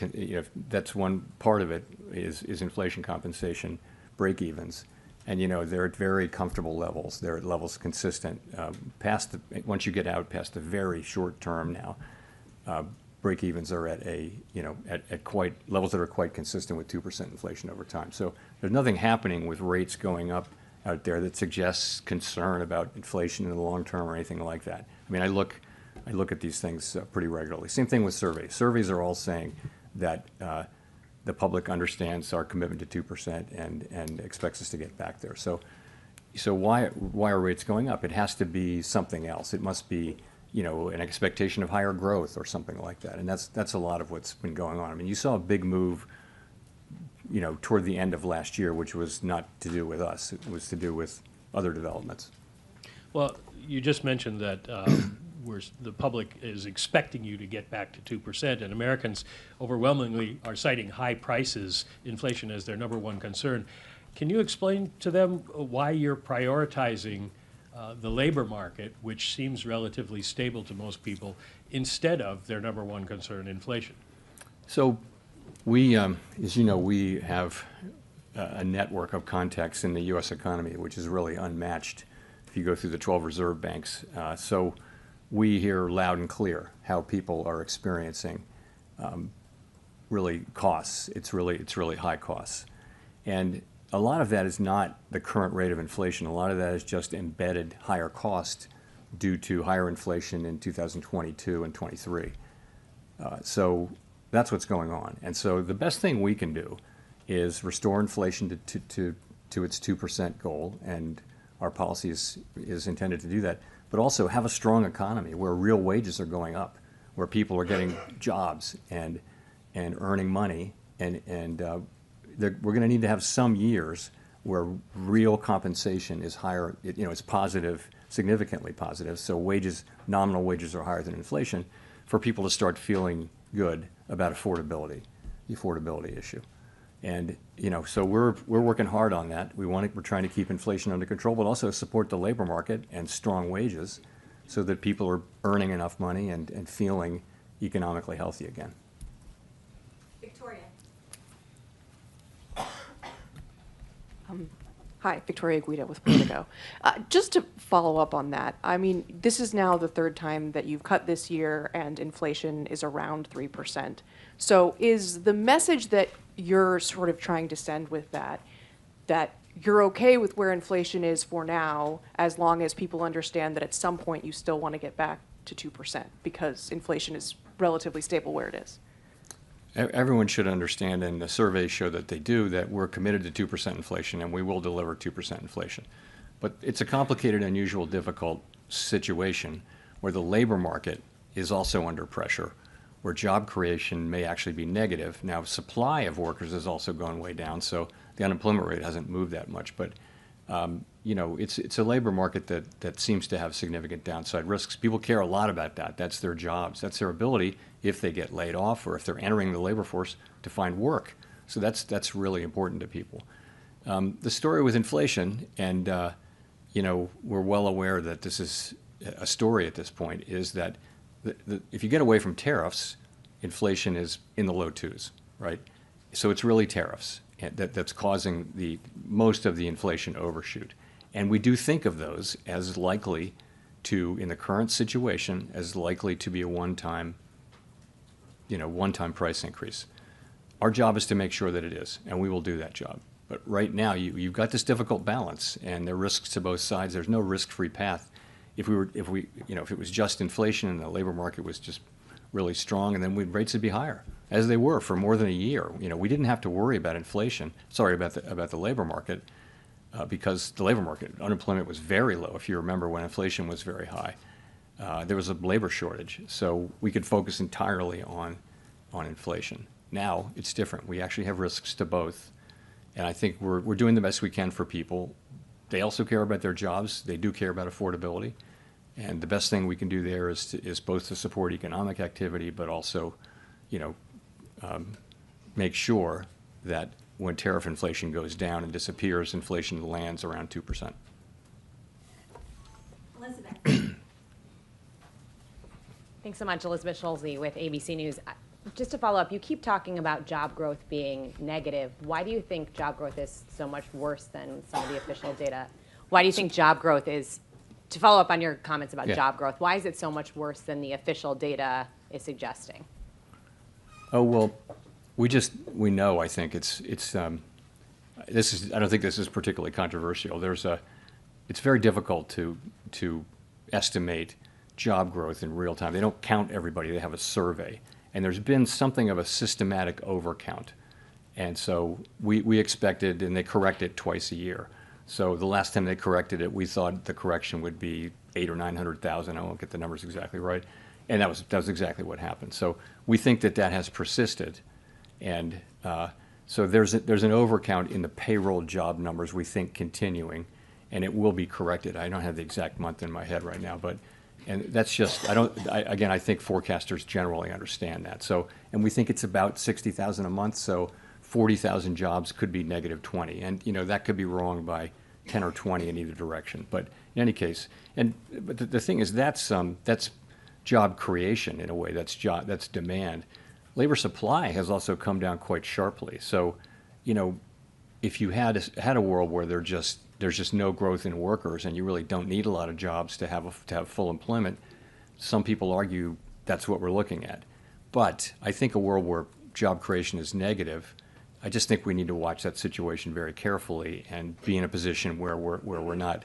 that's one part of it is inflation compensation break-evens, and they're at very comfortable levels. They're at levels consistent once you get out past the very short term now. Break-evens are at at quite levels that are quite consistent with 2% inflation over time. So there's nothing happening with rates going up out there that suggests concern about inflation in the long term or anything like that. I mean, I look at these things pretty regularly. Same thing with surveys. Surveys are all saying that the public understands our commitment to 2% and expects us to get back there. So why are rates going up? It has to be something else. It must be an expectation of higher growth or something like that. And that's a lot of what's been going on. I mean, you saw a big move, toward the end of last year, which was not to do with us. It was to do with other developments. Well, you just mentioned that the public is expecting you to get back to 2%, and Americans overwhelmingly are citing high prices, inflation as their number one concern. Can you explain to them why you're prioritizing the labor market, which seems relatively stable to most people, instead of their number one concern, inflation? So we, as you know, we have a network of contacts in the U.S. economy, which is really unmatched if you go through the 12 reserve banks. So we hear loud and clear how people are experiencing really costs. It's really high costs. And a lot of that is not the current rate of inflation. A lot of that is just embedded higher cost due to higher inflation in 2022 and 23. So that's what's going on. And so the best thing we can do is restore inflation to its 2% goal, and our policy is intended to do that, but also have a strong economy where real wages are going up, where people are getting jobs and earning money, and we're going to need to have some years where real compensation is higher. It's positive, significantly positive. So nominal wages are higher than inflation, for people to start feeling good about affordability, the affordability issue. And so we're working hard on that. We're trying to keep inflation under control, but also support the labor market and strong wages, so that people are earning enough money and feeling economically healthy again. Victoria. Hi, Victoria Guida with Politico. Just to follow up on that, I mean, this is now the third time that you've cut this year and inflation is around 3%. So is the message that you're sort of trying to send with that you're okay with where inflation is for now, as long as people understand that at some point you still want to get back to 2% because inflation is relatively stable where it is. Everyone should understand, and the surveys show that they do, that we're committed to 2% inflation, and we will deliver 2% inflation. But it's a complicated, unusual, difficult situation where the labor market is also under pressure, where job creation may actually be negative. Now, supply of workers has also gone way down, so the unemployment rate hasn't moved that much. But you know, it's a labor market that seems to have significant downside risks. People care a lot about that. That's their jobs. That's their ability, if they get laid off or if they're entering the labor force, to find work. So that's really important to people. The story with inflation, and you know, we're well aware that this is a story at this point, is that if you get away from tariffs, inflation is in the low 2s, right? So it's really tariffs that's causing most of the inflation overshoot. And we do think of those as likely to, in the current situation, as likely to be a one-time price increase. Our job is to make sure that it is, and we will do that job. But right now, you've got this difficult balance, and there are risks to both sides. There's no risk-free path. If it was just inflation and the labor market was just really strong, and then rates would be higher, as they were for more than a year. You know, we didn't have to worry about inflation. Sorry, about the labor market, because the labor market unemployment was very low. If you remember, when inflation was very high, there was a labor shortage, so we could focus entirely on inflation. Now it's different. We actually have risks to both, and I think we're doing the best we can for people. They also care about their jobs. They do care about affordability. And the best thing we can do there is both to support economic activity, but also, you know, make sure that when tariff inflation goes down and disappears, inflation lands around 2%. Elizabeth. Thanks so much, Elizabeth Schulze with ABC News. Just to follow up, you keep talking about job growth being negative. Why do you think job growth is so much worse than some of the official data? Why do you think job growth is, to follow up on your comments about job growth, why is it so much worse than the official data is suggesting? Oh, well, we know, I think I don't think this is particularly controversial. It's very difficult to estimate job growth in real time. They don't count everybody, they have a survey. And there's been something of a systematic overcount. And so we expected, and they correct it twice a year. So the last time they corrected it, we thought the correction would be 800,000 or 900,000. I won't get the numbers exactly right. And that was exactly what happened. So we think that has persisted. And so there's an overcount in the payroll job numbers, we think, continuing. And it will be corrected. I don't have the exact month in my head right now, and that's just, I think forecasters generally understand that. So, and we think it's about 60,000 a month, so 40,000 jobs could be negative 20. And, you know, that could be wrong by 10 or 20 in either direction. But in any case, but the thing is, that's job creation in a way, that's demand. Labor supply has also come down quite sharply. So, you know, if you had a world where there's just no growth in workers, and you really don't need a lot of jobs to have full employment, some people argue that's what we're looking at. But I think a world where job creation is negative, I just think we need to watch that situation very carefully and be in a position where we're not,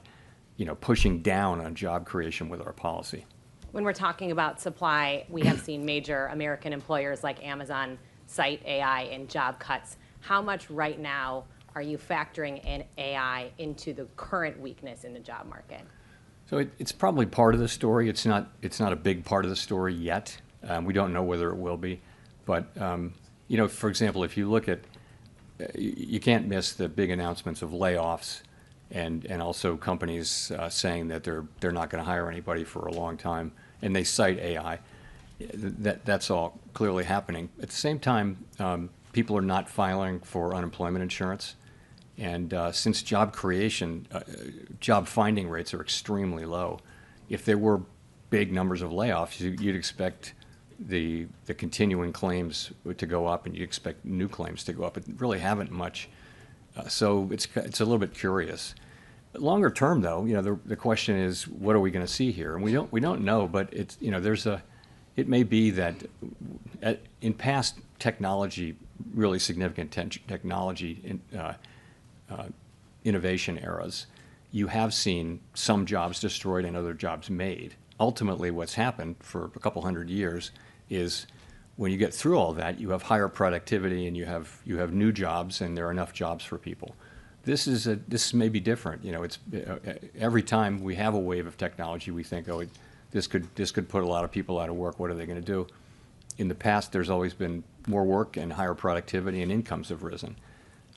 you know, pushing down on job creation with our policy. When we're talking about supply, we have seen major American employers like Amazon cite AI in job cuts. How much right now are you factoring in AI into the current weakness in the job market? So it's probably part of the story. It's not a big part of the story yet. We don't know whether it will be. But, you know, for example, if you look at, you can't miss the big announcements of layoffs and also companies saying that they're not going to hire anybody for a long time, and they cite AI. That's all clearly happening. At the same time, people are not filing for unemployment insurance. And since job creation, job finding rates are extremely low, if there were big numbers of layoffs, you'd expect the continuing claims to go up, and you'd expect new claims to go up. But really haven't much. So it's a little bit curious. But longer term, though, you know, the question is, what are we going to see here? And we don't know. But it's, you know, it may be that in past technology, really significant technology innovation eras, you have seen some jobs destroyed and other jobs made. Ultimately, what's happened for a couple hundred years is when you get through all that, you have higher productivity and you have new jobs and there are enough jobs for people. This may be different. You know, it's every time we have a wave of technology, we think, oh, this could put a lot of people out of work. What are they going to do? In the past, there's always been more work and higher productivity, and incomes have risen.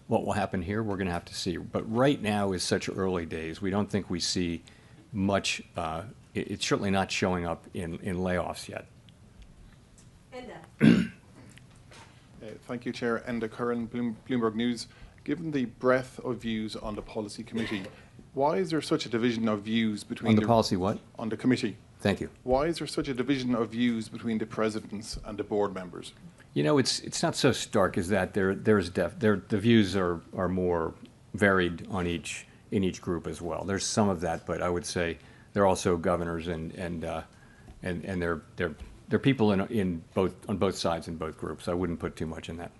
What will happen here, we're going to have to see. But right now is such early days. We don't think we see much. It's certainly not showing up in layoffs yet. Thank you, Chair. Enda Curran, Bloomberg News. Given the breadth of views on the policy committee, why is there such a division of views between On the policy what? On the committee. Thank you. Why is there such a division of views between the presidents and the board members? You know, it's not so stark as that. The views are more varied on in each group as well. There's some of that, but I would say they're also governors and they're people on both sides in both groups. I wouldn't put too much in that.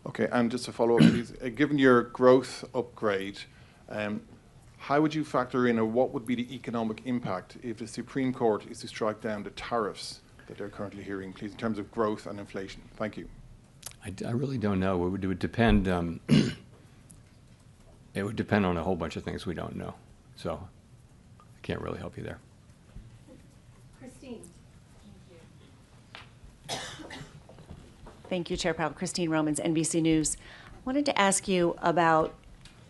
Okay, and just to follow up, please, given your growth upgrade, how would you factor in, or what would be the economic impact if the Supreme Court is to strike down the tariffs that they're currently hearing, please, in terms of growth and inflation? Thank you. I really don't know. It would depend. It would depend on a whole bunch of things we don't know. So I can't really help you there. Christine. Thank you, Chair Powell. Christine Romans, NBC News. I wanted to ask you about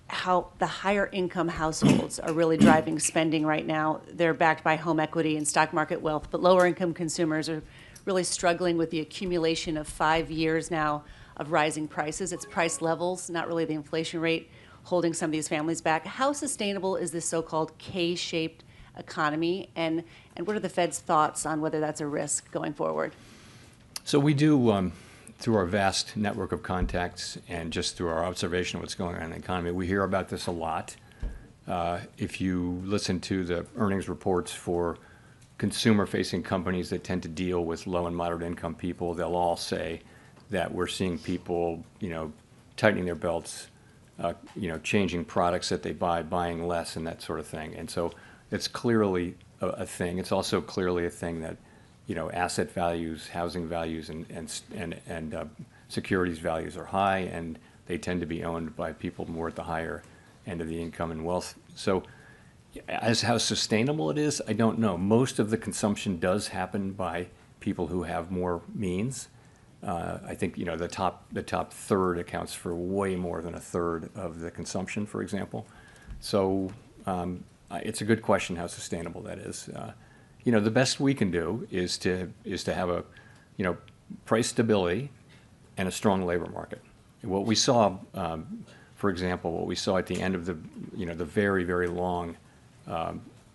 how the higher income households are really driving spending right now. They're backed by home equity and stock market wealth, but lower income consumers are really struggling with the accumulation of 5 years now of rising prices. It's price levels, not really the inflation rate, holding some of these families back. How sustainable is this so-called K-shaped economy, and what are the Fed's thoughts on whether that's a risk going forward? So we do, through our vast network of contacts and just through our observation of what's going on in the economy, we hear about this a lot. If you listen to the earnings reports for consumer-facing companies that tend to deal with low and moderate income people, they'll all say that we're seeing people, tightening their belts, changing products that they buy, buying less, and that sort of thing. And so it's clearly a thing. It's also clearly a thing that asset values, housing values, and securities values are high, and they tend to be owned by people more at the higher end of the income and wealth. So as how sustainable it is, I don't know. Most of the consumption does happen by people who have more means. I think the top third accounts for way more than a third of the consumption, for example. So it's a good question how sustainable that is. The best we can do is to have a price stability and a strong labor market. What we saw, for example, what we saw at the end of the very, very long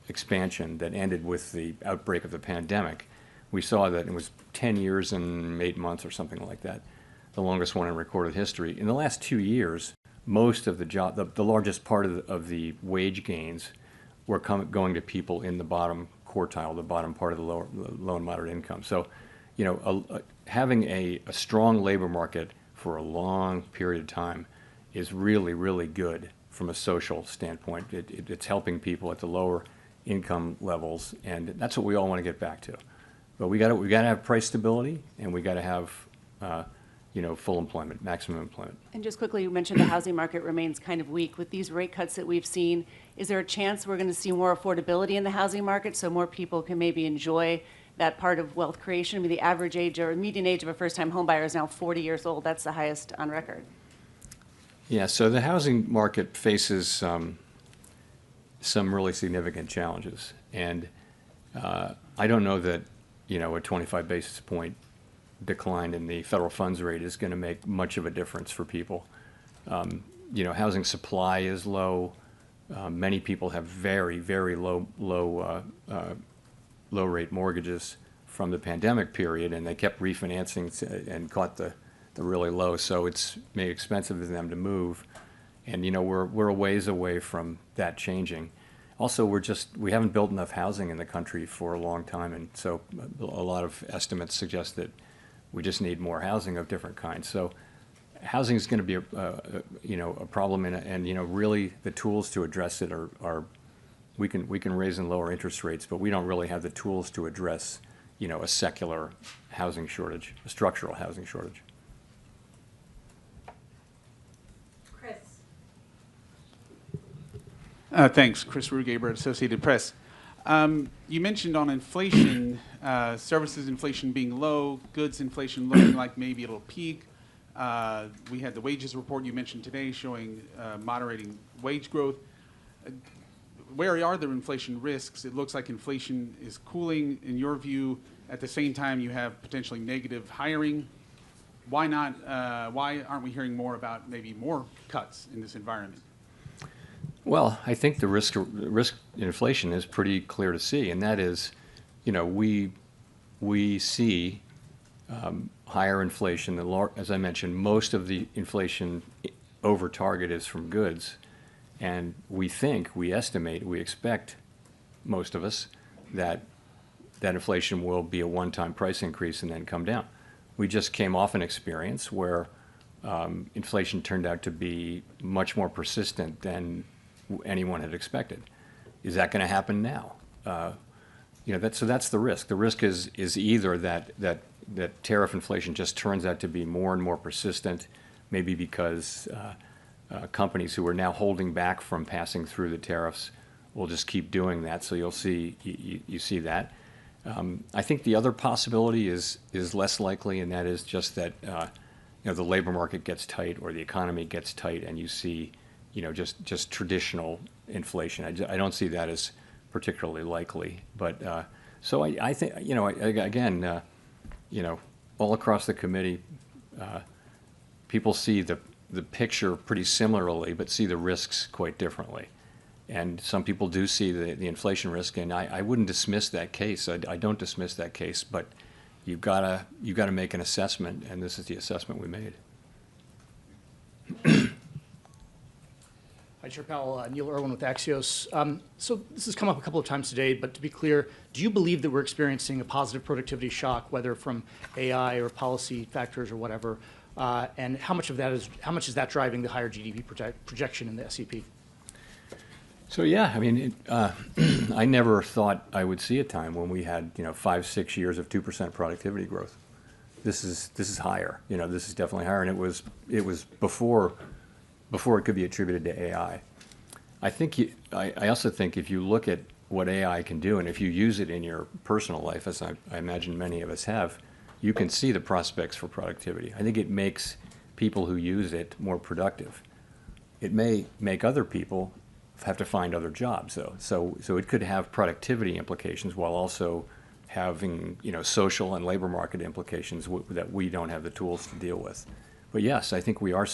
expansion that ended with the outbreak of the pandemic, we saw that it was 10 years and 8 months or something like that, the longest one in recorded history. In the last 2 years, most of the largest part of the wage gains were going to people in the bottom quartile, the bottom part of the low and moderate income. So, having a strong labor market for a long period of time is really, really good from a social standpoint. It's helping people at the lower income levels, and that's what we all want to get back to. But we got to have price stability, and we got to have full employment, maximum employment. And just quickly, you mentioned the housing market remains kind of weak. With these rate cuts that we've seen, is there a chance we're going to see more affordability in the housing market so more people can maybe enjoy that part of wealth creation? I mean, the average age or median age of a first-time home buyer is now 40 years old. That's the highest on record. Yeah, so the housing market faces some really significant challenges. And I don't know that, a 25 basis point decline in the federal funds rate is going to make much of a difference for people. Housing supply is low. Many people have very, very low rate mortgages from the pandemic period, and they kept refinancing and caught the really low. So it's made expensive for them to move, and we're a ways away from that changing. Also, we haven't built enough housing in the country for a long time, and so a lot of estimates suggest that we just need more housing of different kinds. So housing is going to be a problem, and really the tools to address it are we can raise and lower interest rates, but we don't really have the tools to address a secular housing shortage, a structural housing shortage. Chris. Thanks, Chris Rugaber, Associated Press. You mentioned on inflation, services inflation being low, goods inflation looking like maybe it'll peak. We had the wages report you mentioned today showing moderating wage growth. Where are the inflation risks? It looks like inflation is cooling, in your view. At the same time, you have potentially negative hiring. Why not? Why aren't we hearing more about maybe more cuts in this environment? Well, I think the risk in inflation is pretty clear to see, and that is, we see higher inflation. As I mentioned, most of the inflation over target is from goods, and we expect, most of us, that inflation will be a one-time price increase and then come down. We just came off an experience where inflation turned out to be much more persistent than anyone had expected. Is that going to happen now? So that's the risk. The risk is either that tariff inflation just turns out to be more and more persistent, maybe because companies who are now holding back from passing through the tariffs will just keep doing that. So you see that. I think the other possibility is less likely, and that is just that the labor market gets tight or the economy gets tight, and you see just traditional inflation. I don't see that as particularly likely. But so I think again all across the committee, people see the picture pretty similarly, but see the risks quite differently. And some people do see the inflation risk, and I wouldn't dismiss that case. I don't dismiss that case, but you've got to make an assessment, and this is the assessment we made. Hi, Chair Powell. Neil Irwin with Axios. So this has come up a couple of times today, but to be clear, do you believe that we're experiencing a positive productivity shock, whether from AI or policy factors or whatever? And how much is that driving the higher GDP projection in the SEP? So yeah, I mean, I never thought I would see a time when we had 5-6 years of 2% productivity growth. This is higher. This is definitely higher, and it was before it could be attributed to AI. I also think if you look at what AI can do, and if you use it in your personal life, as I imagine many of us have, you can see the prospects for productivity. I think it makes people who use it more productive. It may make other people have to find other jobs, though. So it could have productivity implications while also having social and labor market implications that we don't have the tools to deal with. But yes, I think we're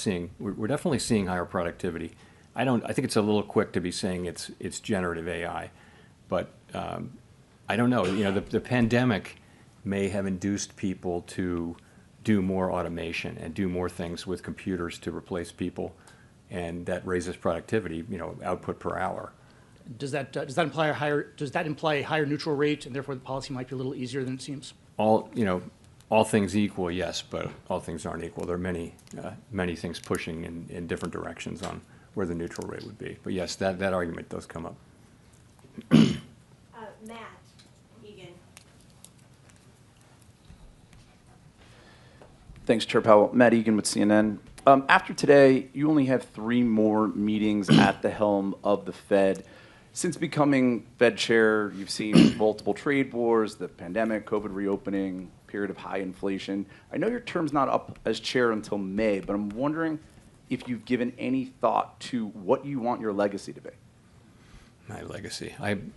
definitely seeing higher productivity. I think it's a little quick to be saying it's generative AI, but I don't know. The pandemic may have induced people to do more automation and do more things with computers to replace people, and that raises productivity, output per hour. Does that imply a higher neutral rate, and therefore the policy might be a little easier than it seems? All things equal, yes, but all things aren't equal. There are many things pushing in different directions on where the neutral rate would be. But yes, that argument does come up. Matt Egan. Thanks, Chair Powell. Matt Egan with CNN. After today, you only have 3 more meetings at the helm of the Fed. Since becoming Fed chair, you've seen multiple trade wars, the pandemic, COVID reopening, period of high inflation. I know your term's not up as chair until May, but I'm wondering if you've given any thought to what you want your legacy to be. My legacy.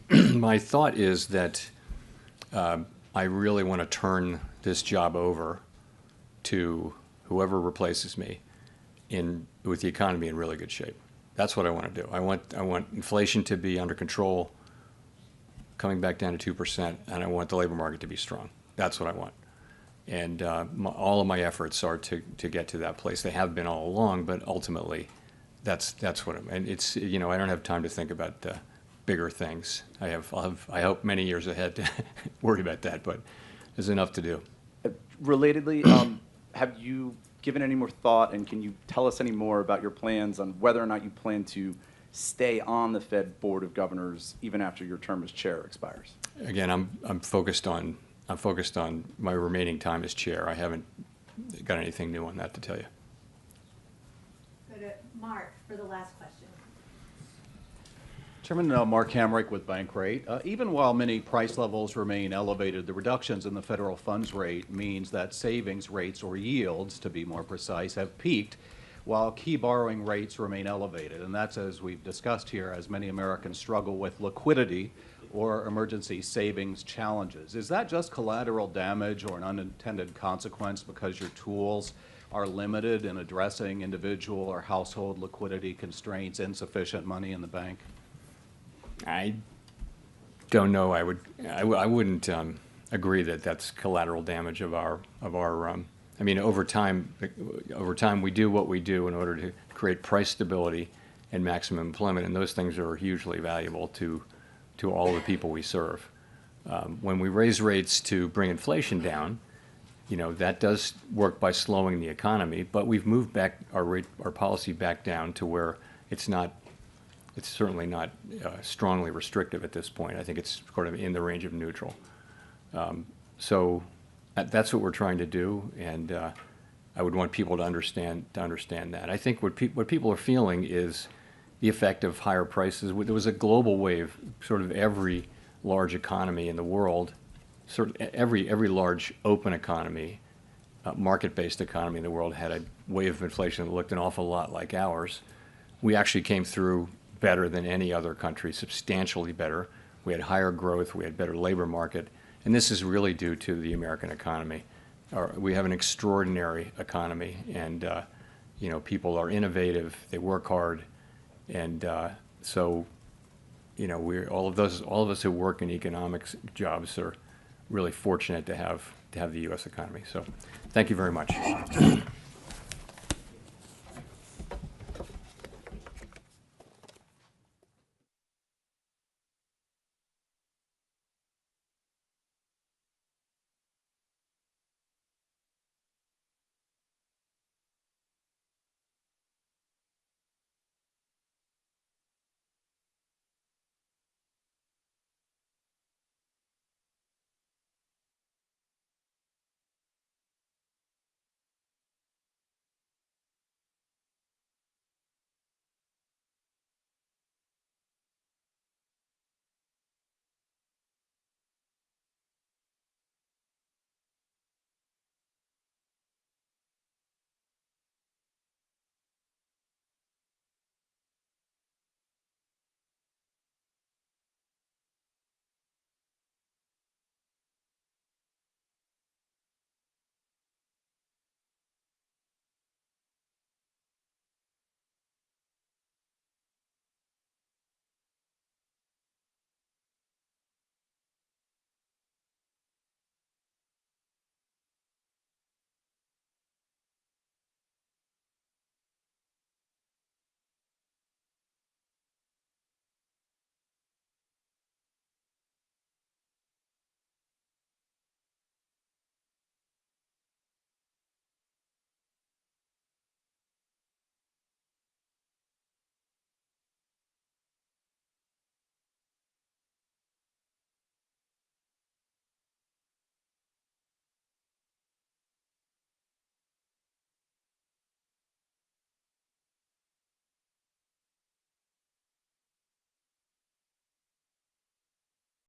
My thought is that I really want to turn this job over to whoever replaces me with the economy in really good shape. That's what I want to do. I want inflation to be under control, coming back down to 2%, and I want the labor market to be strong. That's what I want. And all of my efforts are to get to that place. They have been all along, but ultimately, that's what I'm. And it's I don't have time to think about bigger things. I hope many years ahead to worry about that, but there's enough to do. Relatedly, have you given any more thought, and can you tell us any more about your plans on whether or not you plan to stay on the Fed Board of Governors even after your term as chair expires? Again, I'm focused on my remaining time as chair. I haven't got anything new on that to tell you. Go to Mark for the last question. Chairman, Mark Hamrick with Bankrate. Even while many price levels remain elevated, the reductions in the federal funds rate means that savings rates, or yields to be more precise, have peaked while key borrowing rates remain elevated. And that's, as we've discussed here, as many Americans struggle with liquidity or emergency savings challenges. Is that just collateral damage or an unintended consequence because your tools are limited in addressing individual or household liquidity constraints, insufficient money in the bank? I don't know. I wouldn't agree that that's collateral damage of our. I mean, over time, we do what we do in order to create price stability and maximum employment, and those things are hugely valuable to all the people we serve. When we raise rates to bring inflation down, that does work by slowing the economy, but we've moved back our policy back down to where it's certainly not strongly restrictive at this point. I think it's sort of in the range of neutral. So that's what we're trying to do, and I would want people to understand that. I think what people are feeling is the effect of higher prices. There was a global wave. Sort of every large economy in the world, sort of every large open economy, market-based economy in the world had a wave of inflation that looked an awful lot like ours. We actually came through better than any other country, substantially better. We had higher growth, we had better labor market, and this is really due to the American economy. We have an extraordinary economy, and people are innovative, they work hard, and so all of us who work in economics jobs are really fortunate to have the U.S. economy. So, thank you very much.